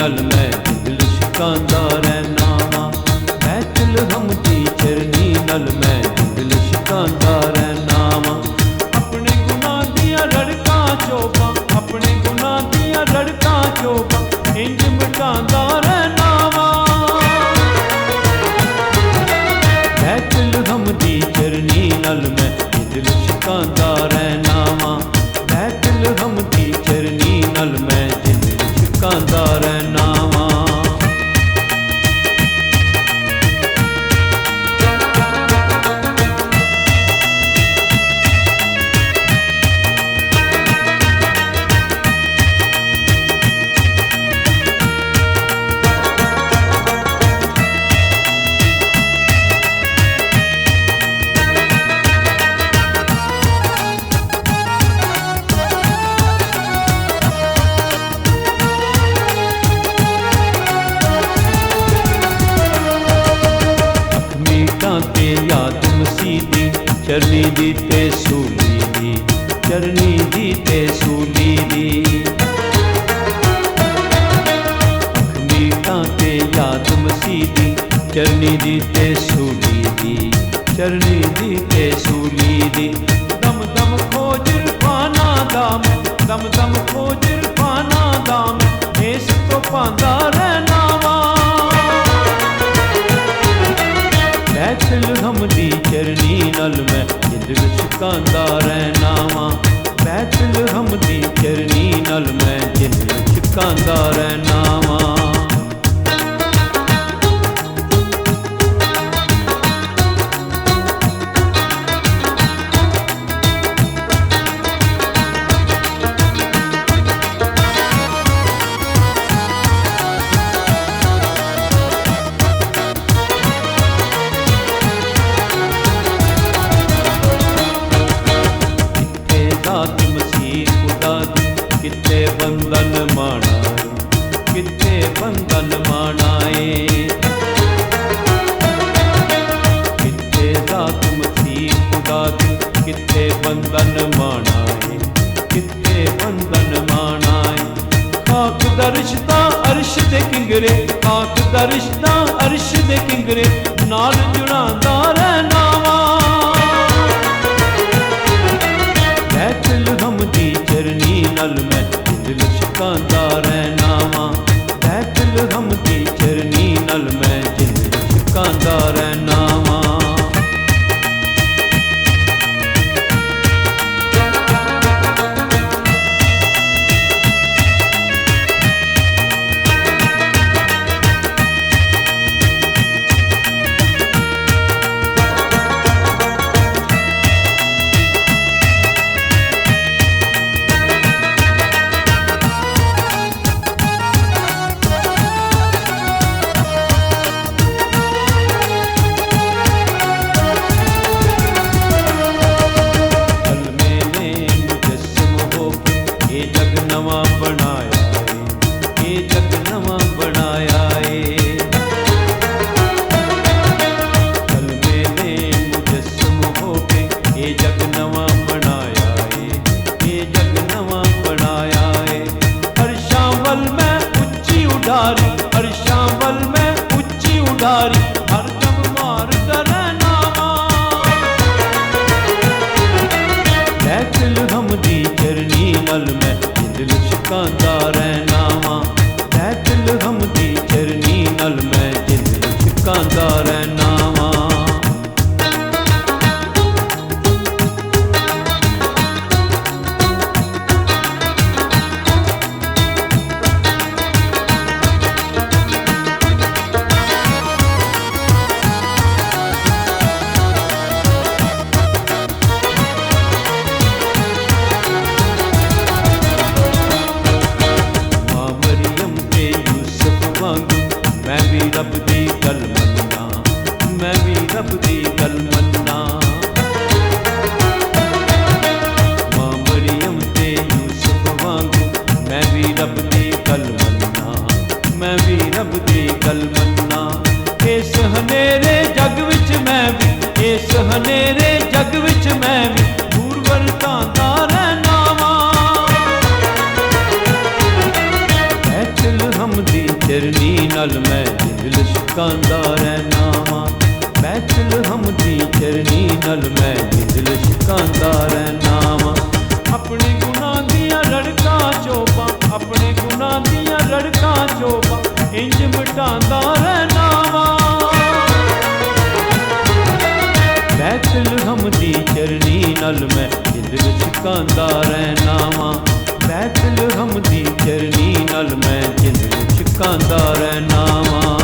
नल मैं दिल शिकांदा रहना वा। बैतुल हमदी चरनी नल मैं दिल शिकांदा रहना वा। अपने गुनाह दियां रड़कां चोपां, अपने गुनाह दियां रड़कां चोपां इंज मिटांदा रहना वा। बैतुल हमदी चरनी नल मैं दिल शिकांदा रहना वा। बैतुल हमदी चरनी नल मैं दिल शिकांदा रहना वा। ते याद मसीह दी चरनी दी ते सूली दी, चरनी दी ते सूली दी। मीठा ते याद मसीह दी चरनी दी ते सूली दी, चरनी दी ते सूली दी। दम दम खोज इरफाना दाम, दम दम खोज इरफाना दाम इस तो पांदा रहना वा। बैतुल हमदी चरनी नल मैं दिल शिकांदा रहना वा। बैतुल हमदी चरनी नल मैं दिल शिकांदा रहना वा। किथे बंधन मानाए, किथे बंधन मानाए। किथे जात मसीह खुदा दी किथे बंधन मानाए, किथे बंधन मानाए। खाक दरिश्ता अर्श दे किंगरे, खाक दरिश्ता अर्श दे किंगरे नाल जुड़ांदा रहना वा। बैतुल हमदी चरनी नल मैं दिल शिकांदा रहना वा। बैतुल हमदी चरनी नल मैं दिल शिकांदा रहना वा। नवा बनाया है, ये जग नवा बनाया है। कल मैंने मुजस्सम होके ये जग नवा बनाया है, ये जग नवा बनाया है। अर्शावल में उच्ची उडारी, अर्शावल में उच्ची उडारी हर दम मार रहना वा। बैतुल हमदी चरनी नल में दिल शिकांदा रहना वा। बैतुल हमदी चरनी नल मैं दिल शिकांदा रहना वा। मैं भी रब दी गल मन्ना, मैं भी रब दी गल मन्ना। मां मरियम ते यूसुफ वांगू मैं भी रब दी गल मन्ना, मैं भी रब दी गल मन्ना। इस हनेरे जग विच मैं भी, इस हनेरे जग विच मैं भी दूर वरतांदा रहना वा। बैतुल हमदी ਚਰਨੀ ਨਲ ਮੈਂ ਜਿੰਦ ਲਿਸ਼ਕਾਂਦਾ ਰਹਿਣਾ ਵਾਂ। ਬੈਤਲ ਹਮ ਦੀ ਚਰਨੀ ਨਲ ਮੈਂ ਜਿੰਦ ਲਿਸ਼ਕਾਂਦਾ ਰਹਿਣਾ ਵਾਂ। ਆਪਣੇ ਗੁਨਾਹ ਦੀਆਂ ਰੜਕਾਂ ਚੋਪਾਂ, ਆਪਣੇ ਗੁਨਾਹ ਦੀਆਂ ਰੜਕਾਂ ਚੋਪਾਂ ਇੰਜ ਮਿਟਾਂਦਾ ਰਹਿਣਾ ਵਾਂ। ਬੈਤਲ ਹਮ ਦੀ ਚਰਨੀ ਨਲ ਮੈਂ ਜਿੰਦ ਲਿਸ਼ਕਾਂਦਾ ਰਹਿਣਾ ਵਾਂ। ਬੈਤਲ ਹਮ ਦੀ ਚਰਨੀ ਨਲ ਮੈਂ ਜਿੰਦ ਲਿਸ਼ਕਾਂਦਾ ਰਹਿਣਾ ਵਾਂ।